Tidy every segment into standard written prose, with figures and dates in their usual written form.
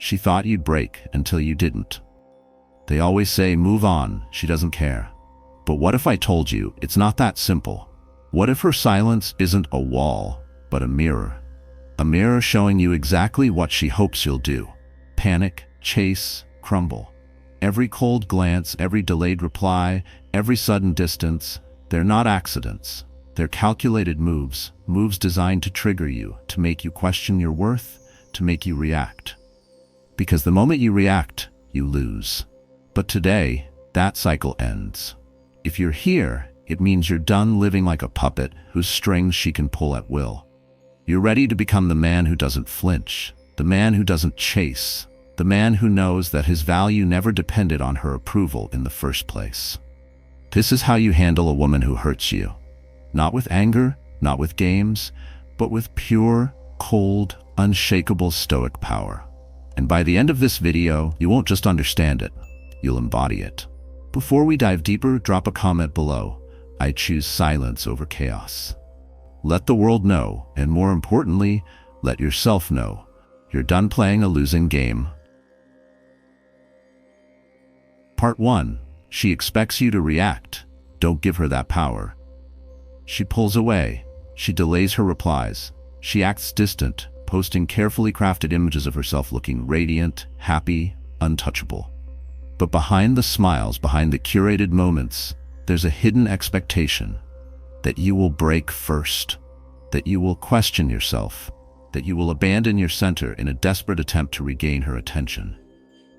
She thought you'd break until you didn't. They always say, move on, she doesn't care. But what if I told you it's not that simple? What if her silence isn't a wall, but a mirror? A mirror showing you exactly what she hopes you'll do. Panic, chase, crumble. Every cold glance, every delayed reply, every sudden distance, they're not accidents. They're calculated moves, moves designed to trigger you, to make you question your worth, to make you react. Because the moment you react, you lose. But today, that cycle ends. If you're here, it means you're done living like a puppet whose strings she can pull at will. You're ready to become the man who doesn't flinch, the man who doesn't chase, the man who knows that his value never depended on her approval in the first place. This is how you handle a woman who hurts you. Not with anger, not with games, but with pure, cold, unshakable Stoic power. And by the end of this video, you won't just understand it, you'll embody it. Before we dive deeper, drop a comment below. I choose silence over chaos. Let the world know, and more importantly, let yourself know, you're done playing a losing game. Part 1. She expects you to react. Don't give her that power. She pulls away. She delays her replies. She acts distant, posting carefully crafted images of herself looking radiant, happy, untouchable. But behind the smiles, behind the curated moments, there's a hidden expectation that you will break first, that you will question yourself, that you will abandon your center in a desperate attempt to regain her attention.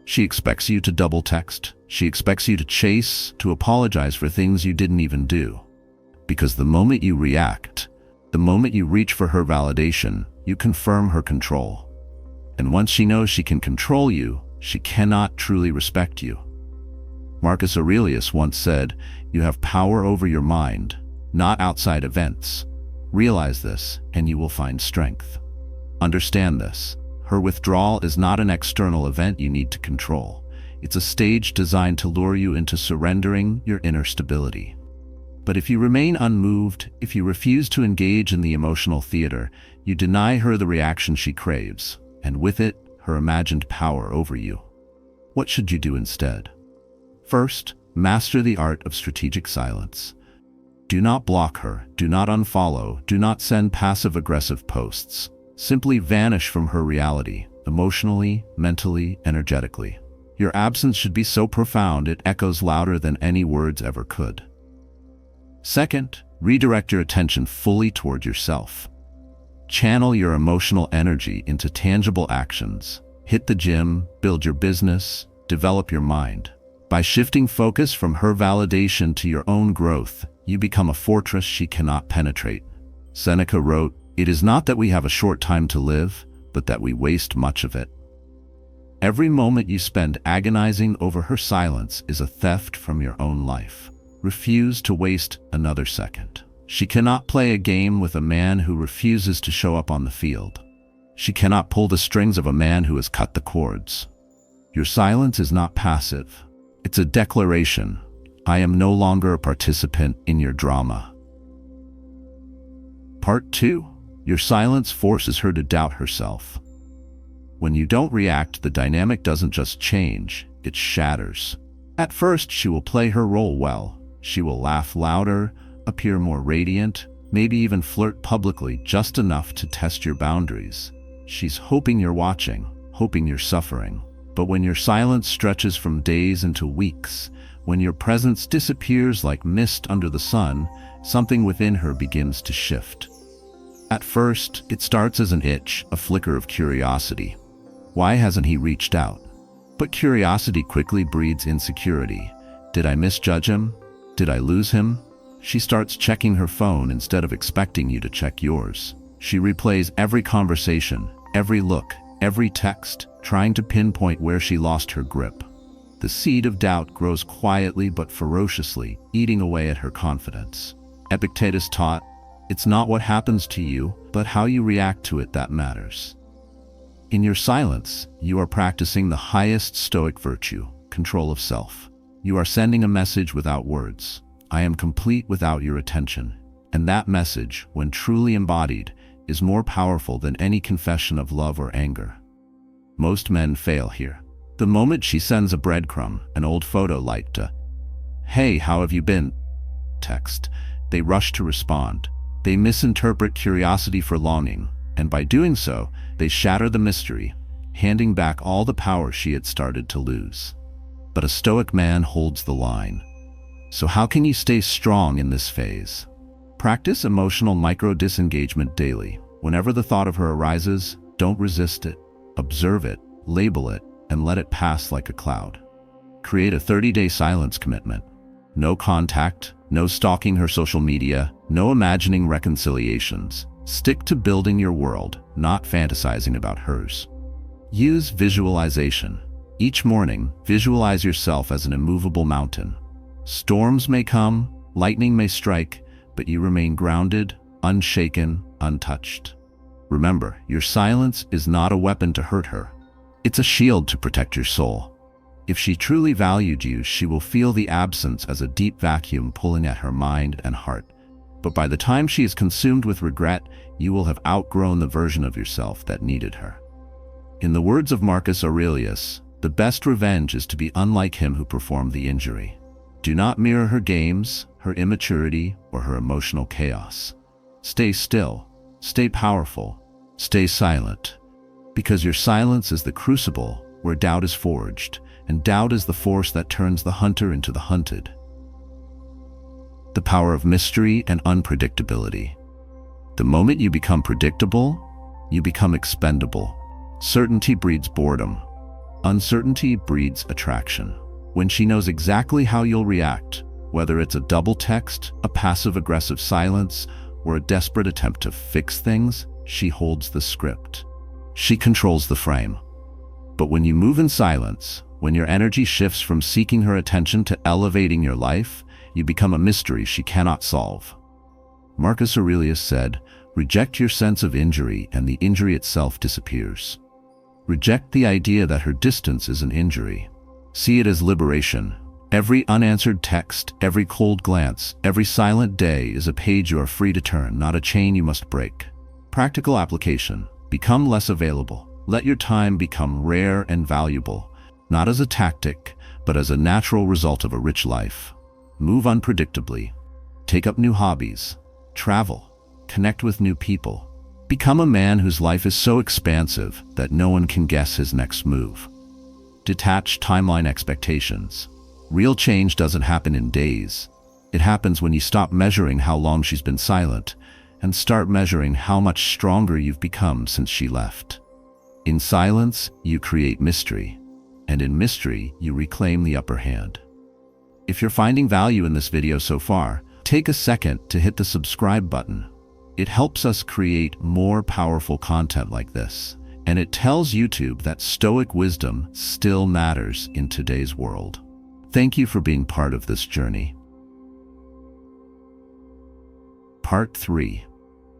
She expects you to double text. She expects you to chase, to apologize for things you didn't even do. Because the moment you react, the moment you reach for her validation, you confirm her control. And once she knows she can control you, she cannot truly respect you. Marcus Aurelius once said, "You have power over your mind, not outside events. Realize this, and you will find strength." Understand this. Her withdrawal is not an external event you need to control. It's a stage designed to lure you into surrendering your inner stability. But if you remain unmoved, if you refuse to engage in the emotional theater, you deny her the reaction she craves, and with it, her imagined power over you. What should you do instead? First, master the art of strategic silence. Do not block her, do not unfollow, do not send passive-aggressive posts. Simply vanish from her reality, emotionally, mentally, energetically. Your absence should be so profound it echoes louder than any words ever could. Second, redirect your attention fully toward yourself. Channel your emotional energy into tangible actions. Hit the gym, build your business, develop your mind. By shifting focus from her validation to your own growth, you become a fortress she cannot penetrate. Seneca wrote, "It is not that we have a short time to live, but that we waste much of it." Every moment you spend agonizing over her silence is a theft from your own life. Refuse to waste another second. She cannot play a game with a man who refuses to show up on the field. She cannot pull the strings of a man who has cut the cords. Your silence is not passive. It's a declaration. I am no longer a participant in your drama. Part 2. Your silence forces her to doubt herself. When you don't react, the dynamic doesn't just change, it shatters. At first, she will play her role well. She will laugh louder, appear more radiant, maybe even flirt publicly just enough to test your boundaries. She's hoping you're watching, hoping you're suffering. But when your silence stretches from days into weeks, when your presence disappears like mist under the sun, something within her begins to shift. At first, it starts as an itch, a flicker of curiosity. Why hasn't he reached out? But curiosity quickly breeds insecurity. Did I misjudge him? Did I lose him? She starts checking her phone instead of expecting you to check yours. She replays every conversation, every look, every text, trying to pinpoint where she lost her grip. The seed of doubt grows quietly but ferociously, eating away at her confidence. Epictetus taught, "It's not what happens to you, but how you react to it that matters." In your silence, you are practicing the highest Stoic virtue, control of self. You are sending a message without words. I am complete without your attention. And that message, when truly embodied, is more powerful than any confession of love or anger. Most men fail here. The moment she sends a breadcrumb, an old photo like a "Hey, how have you been?" text, they rush to respond. They misinterpret curiosity for longing, and by doing so, they shatter the mystery, handing back all the power she had started to lose. But a Stoic man holds the line. So how can you stay strong in this phase? Practice emotional micro-disengagement daily. Whenever the thought of her arises, don't resist it. Observe it, label it, and let it pass like a cloud. Create a 30-day silence commitment. No contact, no stalking her social media, no imagining reconciliations. Stick to building your world, not fantasizing about hers. Use visualization. Each morning, visualize yourself as an immovable mountain. Storms may come, lightning may strike, but you remain grounded, unshaken, untouched. Remember, your silence is not a weapon to hurt her. It's a shield to protect your soul. If she truly valued you, she will feel the absence as a deep vacuum pulling at her mind and heart. But by the time she is consumed with regret, you will have outgrown the version of yourself that needed her. In the words of Marcus Aurelius, the best revenge is to be unlike him who performed the injury. Do not mirror her games, her immaturity, or her emotional chaos. Stay still, stay powerful, stay silent, because your silence is the crucible where doubt is forged, and doubt is the force that turns the hunter into the hunted. The power of mystery and unpredictability. The moment you become predictable, you become expendable. Certainty breeds boredom. Uncertainty breeds attraction. When she knows exactly how you'll react, whether it's a double text, a passive-aggressive silence, or a desperate attempt to fix things, she holds the script. She controls the frame. But when you move in silence, when your energy shifts from seeking her attention to elevating your life, you become a mystery she cannot solve. Marcus Aurelius said, "Reject your sense of injury and the injury itself disappears." Reject the idea that her distance is an injury. See it as liberation. Every unanswered text, every cold glance, every silent day is a page you are free to turn, not a chain you must break. Practical application. Become less available. Let your time become rare and valuable, not as a tactic, but as a natural result of a rich life. Move unpredictably. Take up new hobbies. Travel. Connect with new people. Become a man whose life is so expansive that no one can guess his next move. Detach timeline expectations. Real change doesn't happen in days. It happens when you stop measuring how long she's been silent and start measuring how much stronger you've become since she left. In silence, you create mystery, and in mystery, you reclaim the upper hand. If you're finding value in this video so far, take a second to hit the subscribe button. It helps us create more powerful content like this, and it tells YouTube that Stoic wisdom still matters in today's world. Thank you for being part of this journey. Part 3.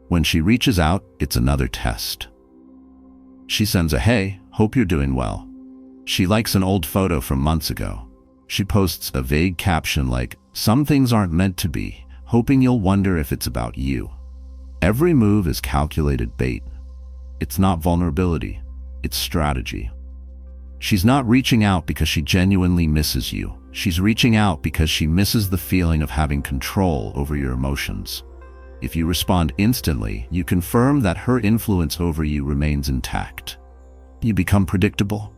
When she reaches out, it's another test. She sends a "Hey, hope you're doing well." She likes an old photo from months ago. She posts a vague caption like, "Some things aren't meant to be," hoping you'll wonder if it's about you. Every move is calculated bait. It's not vulnerability, it's strategy. She's not reaching out because she genuinely misses you. She's reaching out because she misses the feeling of having control over your emotions. If you respond instantly, you confirm that her influence over you remains intact. You become predictable.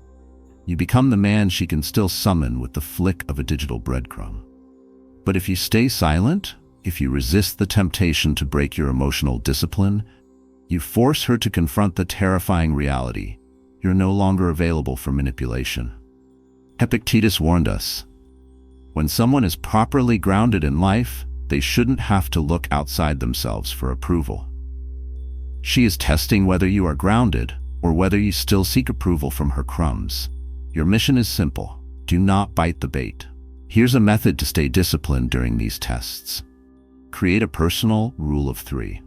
You become the man she can still summon with the flick of a digital breadcrumb. But if you stay silent, if you resist the temptation to break your emotional discipline, you force her to confront the terrifying reality. You're no longer available for manipulation. Epictetus warned us, when someone is properly grounded in life, they shouldn't have to look outside themselves for approval. She is testing whether you are grounded or whether you still seek approval from her crumbs. Your mission is simple. Do not bite the bait. Here's a method to stay disciplined during these tests. Create a personal rule of 3.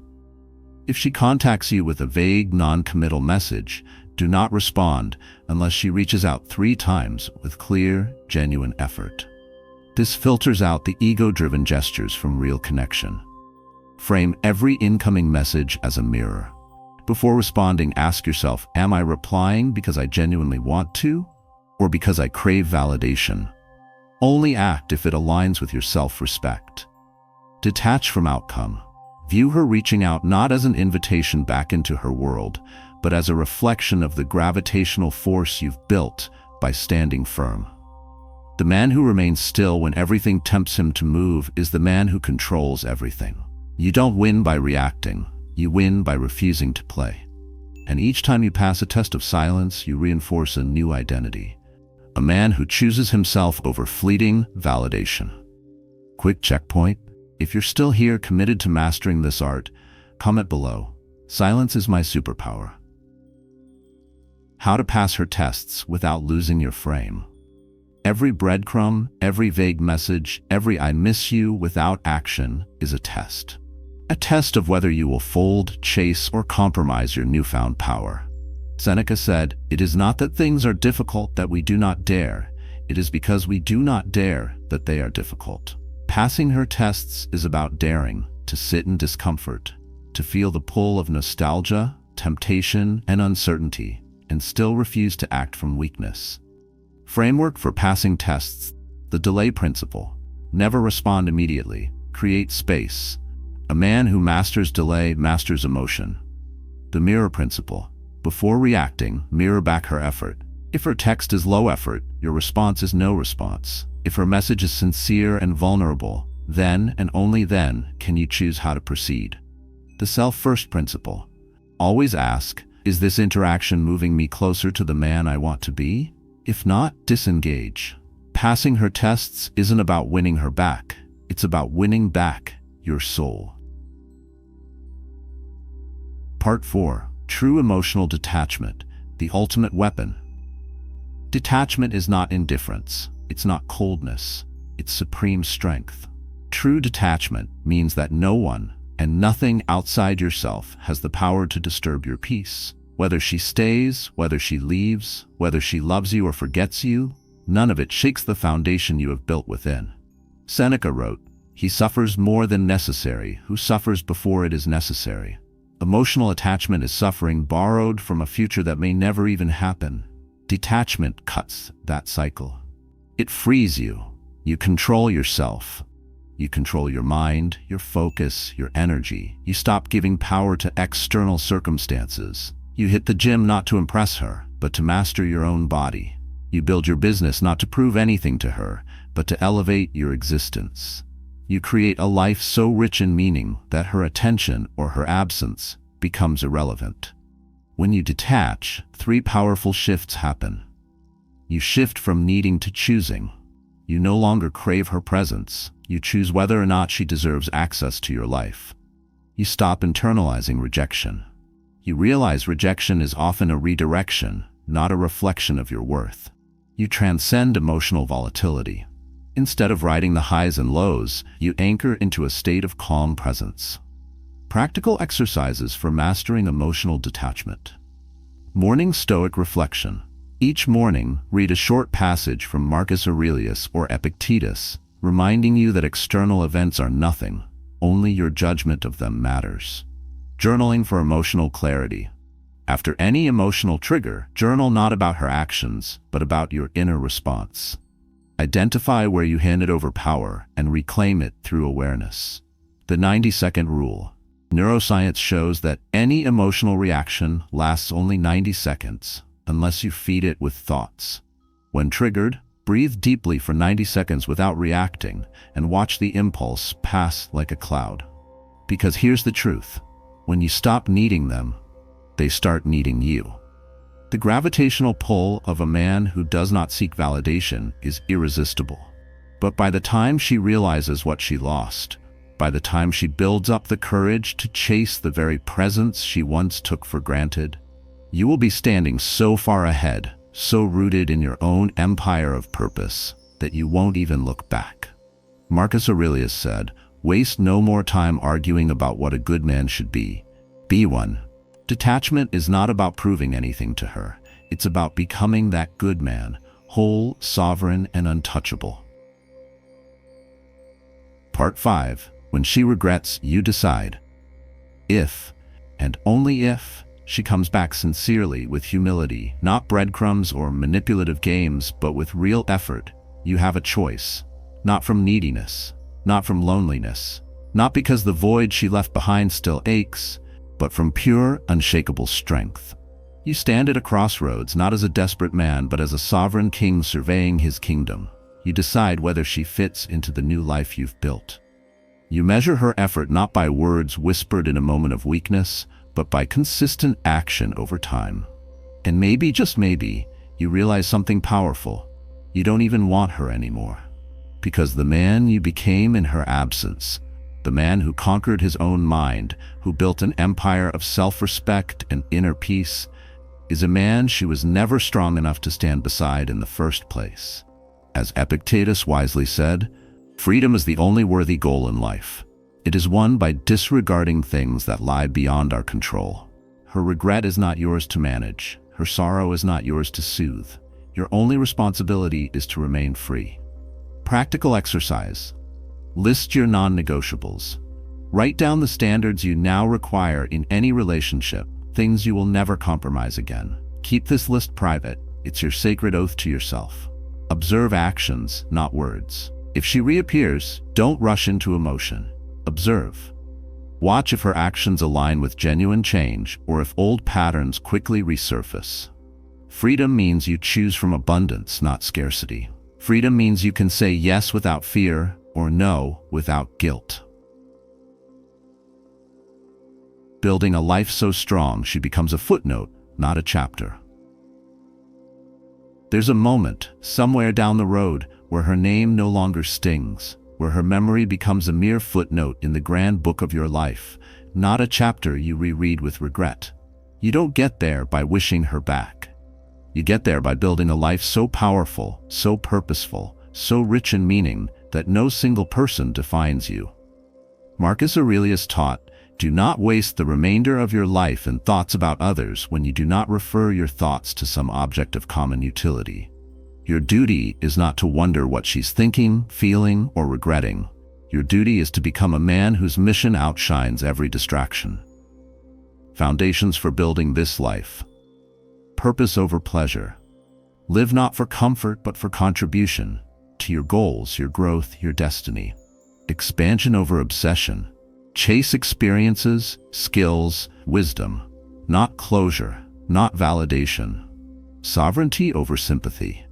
If she contacts you with a vague, non-committal message, do not respond unless she reaches out 3 times with clear, genuine effort. This filters out the ego-driven gestures from real connection. Frame every incoming message as a mirror. Before responding, ask yourself, am I replying because I genuinely want to, or because I crave validation? Only act if it aligns with your self-respect. Detach from outcome. View her reaching out not as an invitation back into her world, but as a reflection of the gravitational force you've built by standing firm. The man who remains still when everything tempts him to move is the man who controls everything. You don't win by reacting, you win by refusing to play. And each time you pass a test of silence, you reinforce a new identity. A man who chooses himself over fleeting validation. Quick checkpoint. If you're still here committed to mastering this art, comment below. Silence is my superpower. How to pass her tests without losing your frame. Every breadcrumb, every vague message, every I miss you without action is a test. A test of whether you will fold, chase, or compromise your newfound power. Seneca said, "It is not that things are difficult that we do not dare. It is because we do not dare that they are difficult." Passing her tests is about daring to sit in discomfort, to feel the pull of nostalgia, temptation, and uncertainty, and still refuse to act from weakness. Framework for passing tests. The delay principle. Never respond immediately. Create space. A man who masters delay masters emotion. The mirror principle. Before reacting, mirror back her effort. If her text is low effort, your response is no response. If her message is sincere and vulnerable, then and only then can you choose how to proceed. The self-first principle. Always ask, is this interaction moving me closer to the man I want to be? If not, disengage. Passing her tests isn't about winning her back. It's about winning back your soul. Part 4. True emotional detachment, the ultimate weapon. Detachment is not indifference. It's not coldness. It's supreme strength. True detachment means that no one and nothing outside yourself has the power to disturb your peace. Whether she stays, whether she leaves, whether she loves you or forgets you, none of it shakes the foundation you have built within. Seneca wrote, "He suffers more than necessary who suffers before it is necessary." Emotional attachment is suffering borrowed from a future that may never even happen. Detachment cuts that cycle. It frees you. You control yourself. You control your mind, your focus, your energy. You stop giving power to external circumstances. You hit the gym not to impress her, but to master your own body. You build your business not to prove anything to her, but to elevate your existence. You create a life so rich in meaning that her attention or her absence becomes irrelevant. When you detach, 3 powerful shifts happen. You shift from needing to choosing. You no longer crave her presence. You choose whether or not she deserves access to your life. You stop internalizing rejection. You realize rejection is often a redirection, not a reflection of your worth. You transcend emotional volatility. Instead of riding the highs and lows, you anchor into a state of calm presence. Practical exercises for mastering emotional detachment. Morning Stoic reflection. Each morning, read a short passage from Marcus Aurelius or Epictetus, reminding you that external events are nothing, only your judgment of them matters. Journaling for emotional clarity. After any emotional trigger, journal not about her actions, but about your inner response. Identify where you handed over power and reclaim it through awareness. The 90-second rule. Neuroscience shows that any emotional reaction lasts only 90 seconds, unless you feed it with thoughts. When triggered, breathe deeply for 90 seconds without reacting and watch the impulse pass like a cloud. Because here's the truth. When you stop needing them, they start needing you. The gravitational pull of a man who does not seek validation is irresistible. But by the time she realizes what she lost, by the time she builds up the courage to chase the very presence she once took for granted, you will be standing so far ahead, so rooted in your own empire of purpose, that you won't even look back. Marcus Aurelius said, "Waste no more time arguing about what a good man should be. Be one." Detachment is not about proving anything to her. It's about becoming that good man, whole, sovereign, and untouchable. Part 5. When she regrets, you decide. If, and only if, She comes back sincerely, with humility, not breadcrumbs or manipulative games, but with real effort. You have a choice. Not from neediness, not from loneliness, not because the void she left behind still aches, but from pure, unshakable strength. You stand at a crossroads, not as a desperate man, but as a sovereign king surveying his kingdom. You decide whether she fits into the new life you've built. You measure her effort not by words whispered in a moment of weakness, but by consistent action over time. And maybe, just maybe, you realize something powerful. You don't even want her anymore. Because the man you became in her absence, the man who conquered his own mind, who built an empire of self-respect and inner peace, is a man she was never strong enough to stand beside in the first place. As Epictetus wisely said, freedom is the only worthy goal in life. It is won by disregarding things that lie beyond our control. Her regret is not yours to manage. Her sorrow is not yours to soothe. Your only responsibility is to remain free. Practical exercise. List your non-negotiables. Write down the standards you now require in any relationship, things you will never compromise again. Keep this list private. It's your sacred oath to yourself. Observe actions, not words. If she reappears, don't rush into emotion. Observe. Watch if her actions align with genuine change or if old patterns quickly resurface. Freedom means you choose from abundance, not scarcity. Freedom means you can say yes without fear or no without guilt. Building a life so strong she becomes a footnote, not a chapter. There's a moment, somewhere down the road, where her name no longer stings, where her memory becomes a mere footnote in the grand book of your life, not a chapter you reread with regret. You don't get there by wishing her back. You get there by building a life so powerful, so purposeful, so rich in meaning that no single person defines you. Marcus Aurelius taught, do not waste the remainder of your life in thoughts about others when you do not refer your thoughts to some object of common utility. Your duty is not to wonder what she's thinking, feeling, or regretting. Your duty is to become a man whose mission outshines every distraction. Foundations for building this life. Purpose over pleasure. Live not for comfort but for contribution to your goals, your growth, your destiny. Expansion over obsession. Chase experiences, skills, wisdom. Not closure, not validation. Sovereignty over sympathy.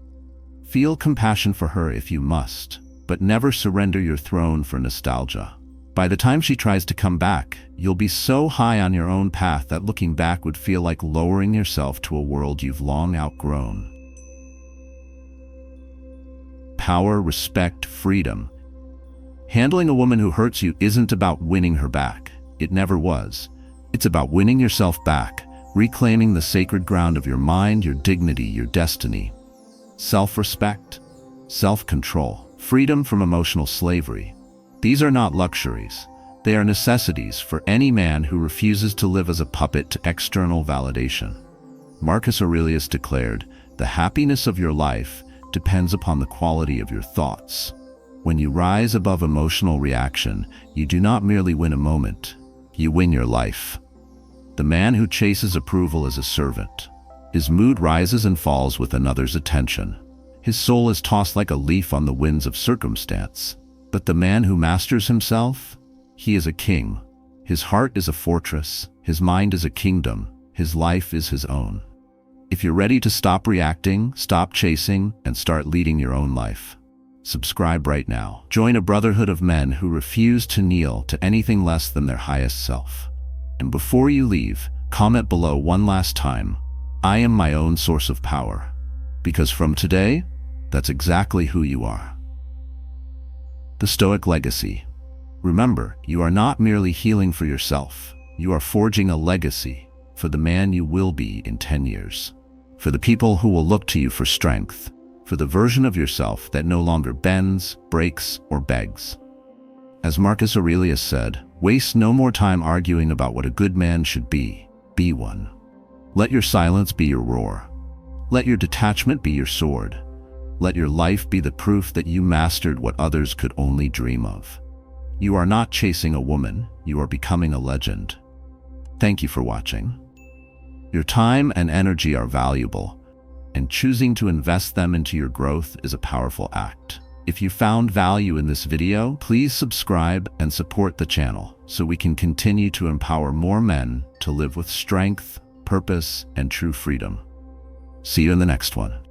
Feel compassion for her if you must, but never surrender your throne for nostalgia. By the time she tries to come back, you'll be so high on your own path that looking back would feel like lowering yourself to a world you've long outgrown. Power, respect, freedom. Handling a woman who hurts you isn't about winning her back. It never was. It's about winning yourself back, reclaiming the sacred ground of your mind, your dignity, your destiny. Self-respect, self-control, freedom from emotional slavery. These are not luxuries. They are necessities for any man who refuses to live as a puppet to external validation. Marcus Aurelius declared, "The happiness of your life depends upon the quality of your thoughts." When you rise above emotional reaction, you do not merely win a moment, you win your life. The man who chases approval is a servant. His mood rises and falls with another's attention. His soul is tossed like a leaf on the winds of circumstance. But the man who masters himself, he is a king. His heart is a fortress, his mind is a kingdom, his life is his own. If you're ready to stop reacting, stop chasing, and start leading your own life, subscribe right now. Join a brotherhood of men who refuse to kneel to anything less than their highest self. And before you leave, comment below one last time, "I am my own source of power." Because from today, that's exactly who you are. The Stoic legacy. Remember, you are not merely healing for yourself. You are forging a legacy for the man you will be in 10 years. For the people who will look to you for strength. For the version of yourself that no longer bends, breaks, or begs. As Marcus Aurelius said, waste no more time arguing about what a good man should be. Be one. Let your silence be your roar. Let your detachment be your sword. Let your life be the proof that you mastered what others could only dream of. You are not chasing a woman, you are becoming a legend. Thank you for watching. Your time and energy are valuable, and choosing to invest them into your growth is a powerful act. If you found value in this video, please subscribe and support the channel so we can continue to empower more men to live with strength, purpose, and true freedom. See you in the next one.